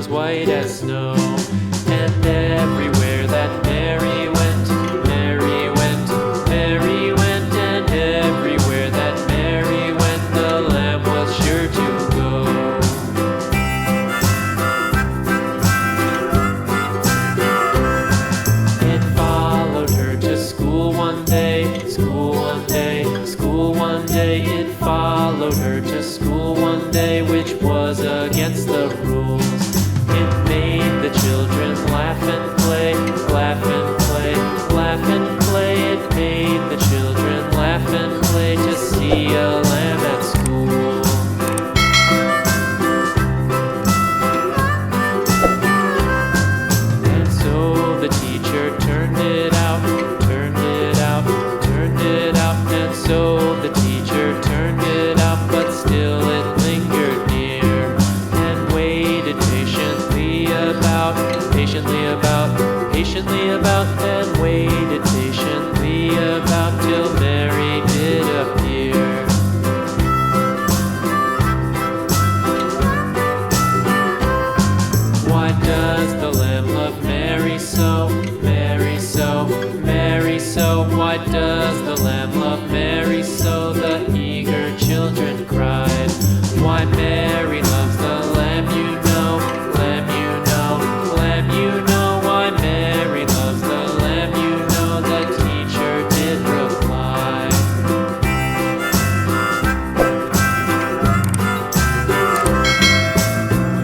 was white as snow. And everywhere that Mary went, Mary went, Mary went, and everywhere that Mary went, the lamb was sure to go. It followed her to school one day, school one day, school one day. It followed her to school one day, which was against the rules. It made the children laugh and play, laugh and play, laugh and play. It made the children laugh and play to see a lamb at school. And so the teacher turned it out, turned it out, turned it out. And so the teacher turned it out, but still it lingered near and waited patiently about, and waited patiently about till Mary did appear. Why does the lamb love Mary so, Mary so, Mary so? Why does the lamb love Mary so? The eager children cried. Why Mary loves the lamb, you know, lamb, you know, lamb, you know. Why Mary loves the lamb, you know, the teacher did reply.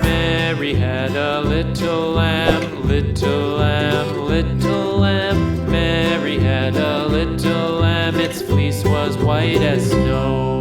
Mary had a little lamb, little lamb, little lamb. Mary had a little lamb, its fleece was white as snow.